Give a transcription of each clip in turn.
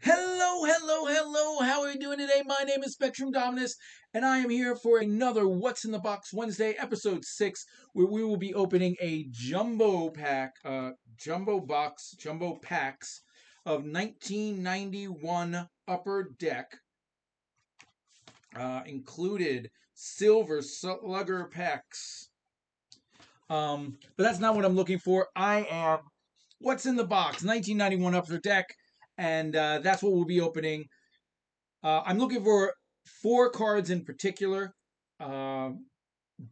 Hello, hello, hello. How are you doing today? My name is Spectrum Dominus, and I am here for another What's in the Box Wednesday, episode 6, where we will be opening a jumbo packs of 1991 Upper Deck, included Silver Slugger packs. But that's not what I'm looking for. I am What's in the Box 1991 Upper Deck, and that's what we'll be opening. I'm looking for 4 cards in particular, uh,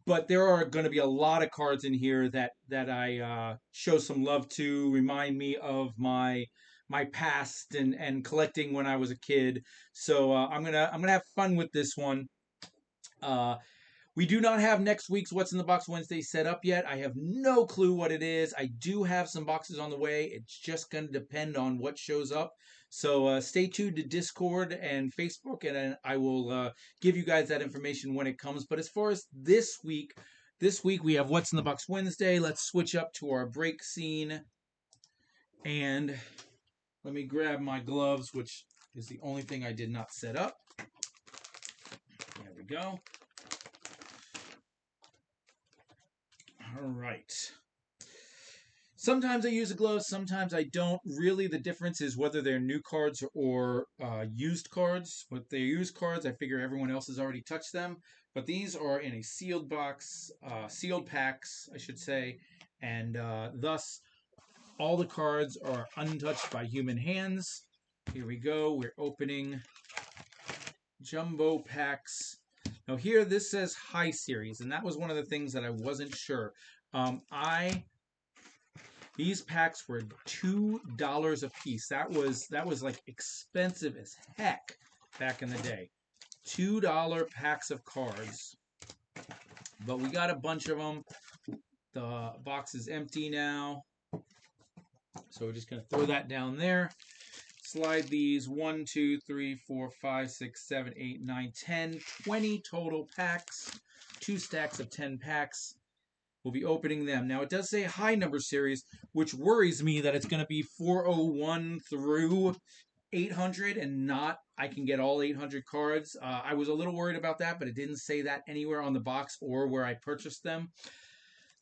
but there are going to be a lot of cards in here that I show some love to, remind me of my past and collecting when I was a kid. So I'm gonna have fun with this one. Uh, we do not have next week's What's in the Box Wednesday set up yet. I have no clue what it is. I do have some boxes on the way. It's just going to depend on what shows up. So stay tuned to Discord and Facebook, and I will give you guys that information when it comes. But as far as this week we have What's in the Box Wednesday. Let's switch up to our break scene. And let me grab my gloves, which is the only thing I did not set up. There we go. All right. Sometimes I use the gloves, sometimes I don't. Really, the difference is whether they're new cards or used cards. With they're used cards, I figure everyone else has already touched them. But these are in a sealed box, sealed packs, I should say. And thus, all the cards are untouched by human hands. Here we go. We're opening jumbo packs. Now here, this says High Series, and that was one of the things that I wasn't sure. These packs were $2 a piece. That was like expensive as heck back in the day. $2 packs of cards. But we got a bunch of them. The box is empty now. So we're just going to throw that down there. Slide these 1, 2, 3, 4, 5, 6, 7, 8, 9, 10, 20 total packs. 2 stacks of 10 packs. We'll be opening them. Now, it does say high number series, which worries me that it's going to be 401 through 800 and not I can get all 800 cards. I was a little worried about that, but it didn't say that anywhere on the box or where I purchased them.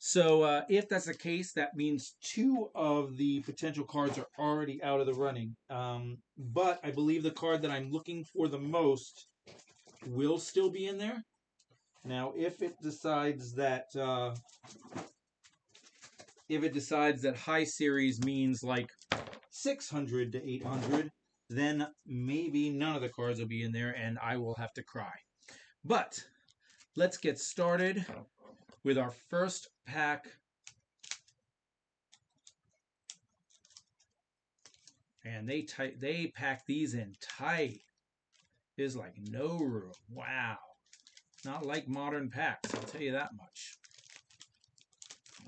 So if that's the case, that means 2 of the potential cards are already out of the running. But I believe the card that I'm looking for the most will still be in there. Now, if it decides that high series means like 600 to 800, then maybe none of the cards will be in there and I will have to cry. But let's get started with our first pack. And they pack these in tight. There's like no room. Wow. Not like modern packs, I'll tell you that much.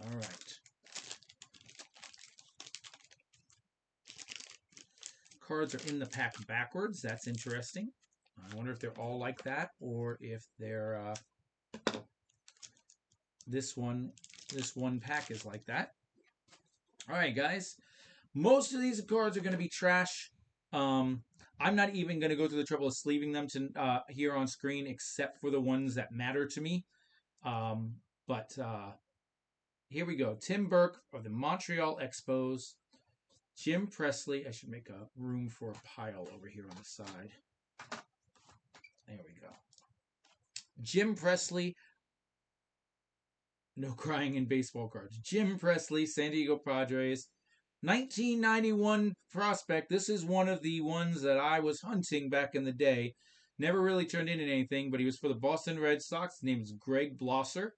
All right. Cards are in the pack backwards. That's interesting. I wonder if they're all like that or if they're this one pack is like that. All right, guys. Most of these cards are going to be trash. I'm not even going to go through the trouble of sleeving them to here on screen, except for the ones that matter to me. But here we go. Tim Burke of the Montreal Expos. Jim Presley. I should make a room for a pile over here on the side. There we go. Jim Presley. No crying in baseball cards. Jim Presley, San Diego Padres. 1991 prospect. This is one of the ones that I was hunting back in the day. Never really turned into anything, but he was for the Boston Red Sox. His name is Greg Blosser.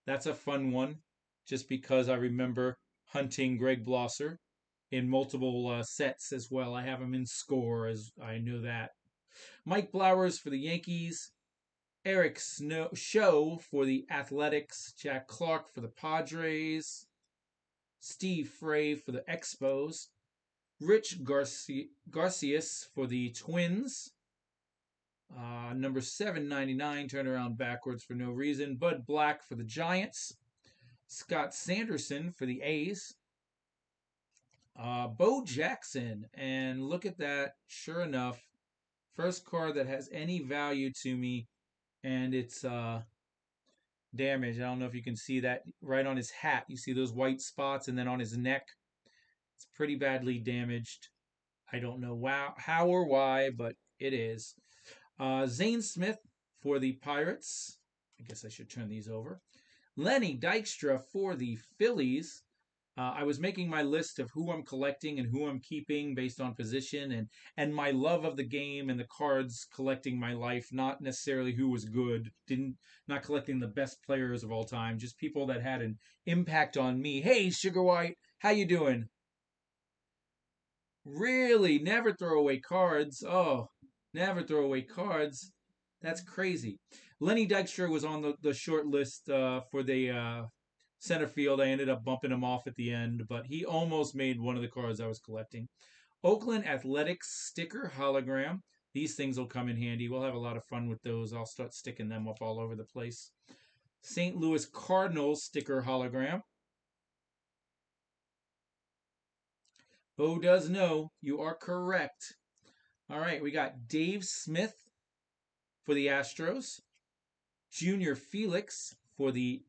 That's a fun one, just because I remember hunting Greg Blosser in multiple sets as well. I have him in Score, as I know that. Mike Blowers for the Yankees. Eric Show for the Athletics. Jack Clark for the Padres. Steve Frey for the Expos. Rich Garcias for the Twins. Number 799, turned around backwards for no reason. Bud Black for the Giants. Scott Sanderson for the A's. Bo Jackson. And look at that. Sure enough, first card that has any value to me. And it's damaged. I don't know if you can see that right on his hat. You see those white spots, and then on his neck, it's pretty badly damaged. I don't know how or why, but it is. Zane Smith for the Pirates. I guess I should turn these over. Lenny Dykstra for the Phillies. I was making my list of who I'm collecting and who I'm keeping based on position and my love of the game and the cards collecting my life, not necessarily who was good. Didn't Not collecting the best players of all time, just people that had an impact on me. Hey, Sugar White, how you doing? Really? Never throw away cards. Oh, never throw away cards. That's crazy. Lenny Dykstra was on the short list for the center field. I ended up bumping him off at the end, but he almost made one of the cards I was collecting. Oakland Athletics sticker hologram. These things will come in handy. We'll have a lot of fun with those. I'll start sticking them up all over the place. St. Louis Cardinals sticker hologram. Bo does know. You are correct. All right, we got Dave Smith for the Astros, Junior Felix for the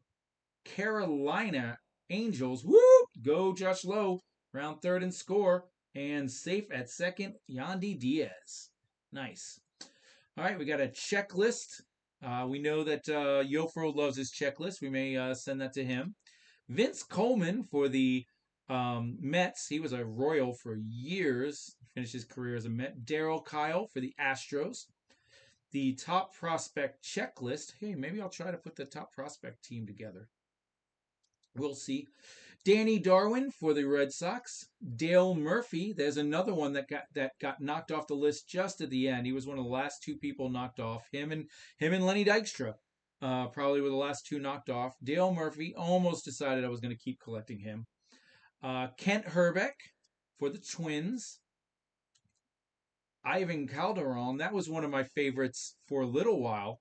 Carolina Angels. Whoop! Go Josh Lowe. Round third and score. And safe at second, Yandy Diaz. Nice. All right, we got a checklist. We know that Yofro loves his checklist. We may send that to him. Vince Coleman for the Mets. He was a Royal for years. Finished his career as a Met. Darryl Kyle for the Astros. The top prospect checklist. Hey, maybe I'll try to put the top prospect team together. We'll see. Danny Darwin for the Red Sox. Dale Murphy. There's another one that got knocked off the list just at the end. He was one of the last two people knocked off. Him and Lenny Dykstra. Probably were the last two knocked off. Dale Murphy. Almost decided I was going to keep collecting him. Kent Herbeck for the Twins. Ivan Calderon. That was one of my favorites for a little while.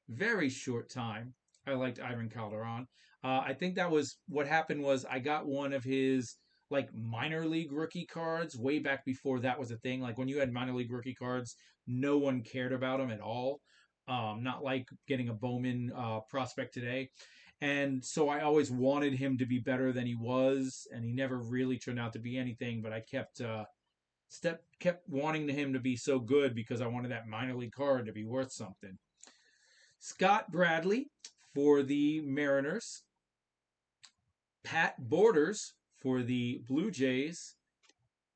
Very short time. I liked Ivan Calderon. I think that was what happened was I got one of his like minor league rookie cards way back before that was a thing. Like when you had minor league rookie cards, no one cared about them at all. Not like getting a Bowman prospect today. And so I always wanted him to be better than he was, and he never really turned out to be anything. But I kept wanting him to be so good because I wanted that minor league card to be worth something. Scott Bradley for the Mariners. Pat Borders for the Blue Jays.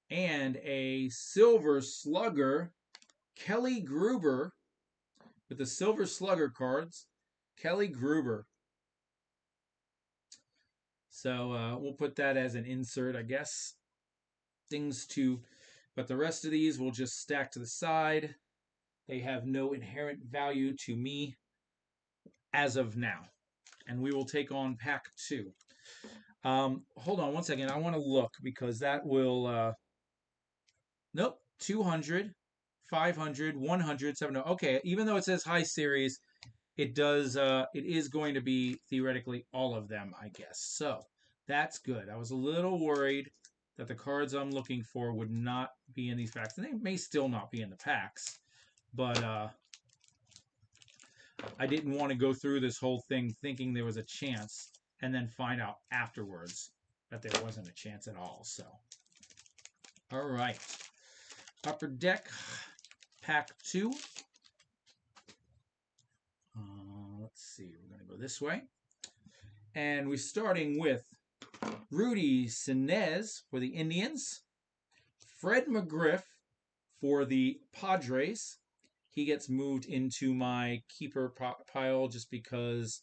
And a Silver Slugger, Kelly Gruber, with the Silver Slugger cards. Kelly Gruber. So we'll put that as an insert, I guess. But the rest of these we'll just stack to the side. They have no inherent value to me as of now. And we will take on pack 2. Hold on one second. I want to look because that will... nope. 200, 500, 100, 700. Okay, even though it says high series, it is going to be theoretically all of them, I guess. So that's good. I was a little worried that the cards I'm looking for would not be in these packs. And they may still not be in the packs. But I didn't want to go through this whole thing thinking there was a chance and then find out afterwards that there wasn't a chance at all. So, all right. Upper Deck, pack 2. Let's see. We're going to go this way. And we're starting with Rudy Sinez for the Indians. Fred McGriff for the Padres. He gets moved into my keeper pile just because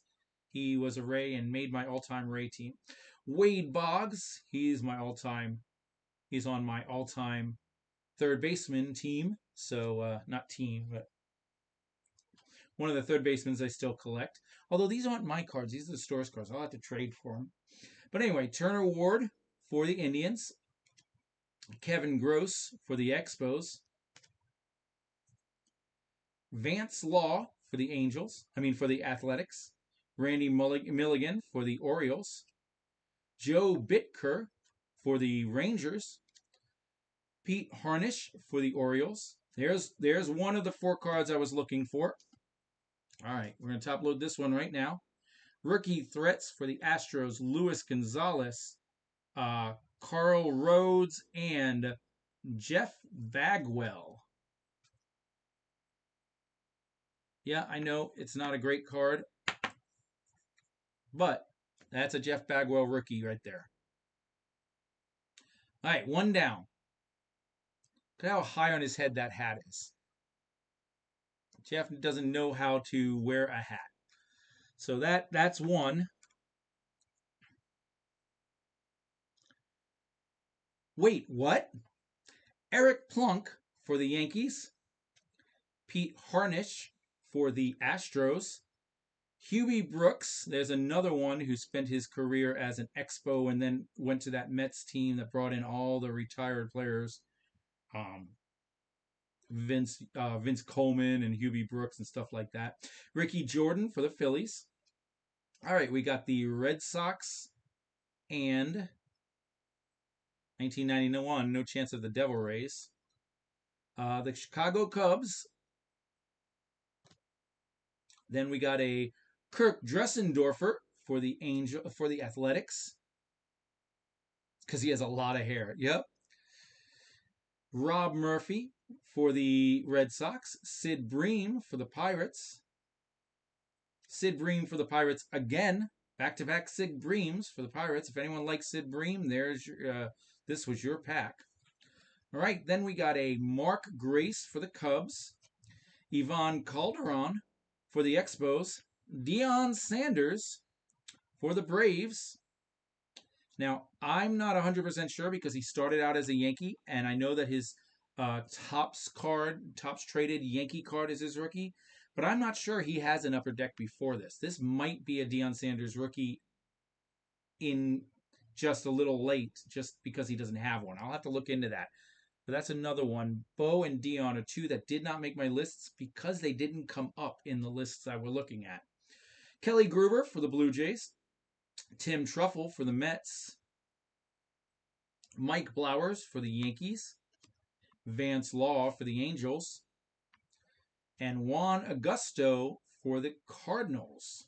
he was a Ray and made my all-time Ray team. Wade Boggs, he's on my all-time third baseman team. So, not team, but one of the third basemen I still collect. Although these aren't my cards. These are the store's cards. I'll have to trade for them. But anyway, Turner Ward for the Indians. Kevin Gross for the Expos. Vance Law for the Athletics. Randy Milligan for the Orioles. Joe Bitker for the Rangers. Pete Harnisch for the Orioles. There's one of the 4 cards I was looking for. All right, we're going to top load this one right now. Rookie threats for the Astros, Luis Gonzalez, Carl Rhodes, and Jeff Bagwell. Yeah, I know it's not a great card, but that's a Jeff Bagwell rookie right there. All right, one down. Look at how high on his head that hat is. Jeff doesn't know how to wear a hat. So that's one. Wait, what? Eric Plunk for the Yankees. Pete Harnisch for the Astros. Hubie Brooks, there's another one who spent his career as an Expo and then went to that Mets team that brought in all the retired players. Vince Coleman and Hubie Brooks and stuff like that. Ricky Jordan for the Phillies. All right, we got the Red Sox and 1991, no chance of the Devil Rays. The Chicago Cubs. Then we got a Kirk Dressendorfer for the Athletics, because he has a lot of hair. Yep. Rob Murphy for the Red Sox. Sid Bream for the Pirates. Sid Bream for the Pirates again. Back-to-back Sid Breams for the Pirates. If anyone likes Sid Bream, this was your pack. All right, then we got a Mark Grace for the Cubs. Ivan Calderon for the Expos. Deion Sanders for the Braves. Now, I'm not 100% sure because he started out as a Yankee, and I know that his Topps traded Yankee card is his rookie, but I'm not sure he has an upper deck before this. This might be a Deion Sanders rookie in just a little late, just because he doesn't have one. I'll have to look into that. But that's another one. Bo and Deion are 2 that did not make my lists because they didn't come up in the lists I were looking at. Kelly Gruber for the Blue Jays. Tim Truffle for the Mets. Mike Blowers for the Yankees. Vance Law for the Angels. And Juan Augusto for the Cardinals.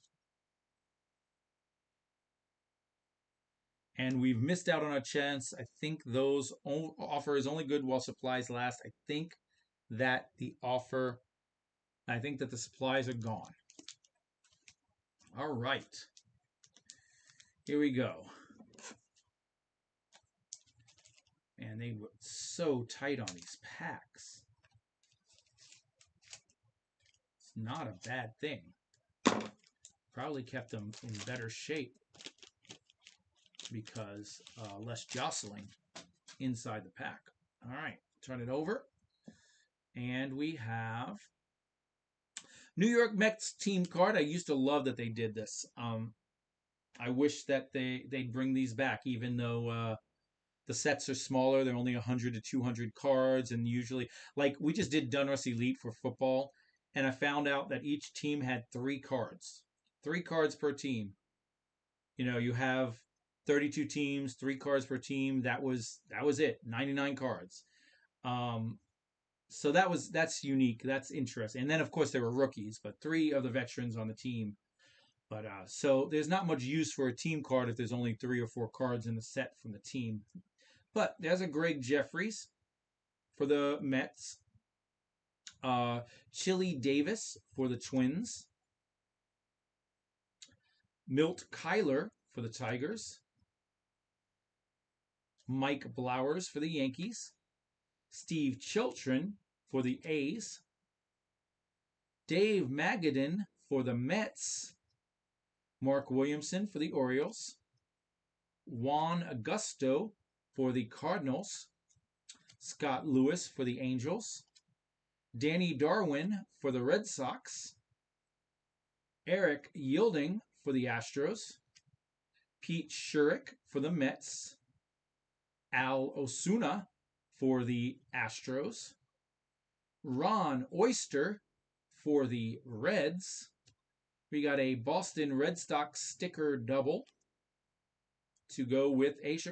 And we've missed out on a chance. I think those offer is only good while supplies last. I think that the supplies are gone. All right. Here we go. And they were so tight on these packs. It's not a bad thing. Probably kept them in better shape because less jostling inside the pack. All right, turn it over. And we have New York Mets team card. I used to love that they did this. I wish that they'd bring these back, even though the sets are smaller. They're only 100 to 200 cards, and usually, like we just did Donruss Elite for football, and I found out that each team had 3 cards. 3 cards per team. You know, you have 32 teams, 3 cards per team. That was it. 99 cards. So that's unique. That's interesting. And then of course there were rookies, but 3 of the veterans on the team. But so there's not much use for a team card if there's only 3 or 4 cards in the set from the team. But there's a Greg Jeffries for the Mets. Chili Davis for the Twins. Milt Kyler for the Tigers. Mike Blowers for the Yankees. Steve Chiltron for the A's. Dave Magadan for the Mets. Mark Williamson for the Orioles. Juan Augusto for the Cardinals. Scott Lewis for the Angels. Danny Darwin for the Red Sox. Eric Yielding for the Astros. Pete Shurik for the Mets. Al Osuna for the Astros. Ron Oyster for the Reds. We got a Boston Red Sox sticker double to go with a Chicago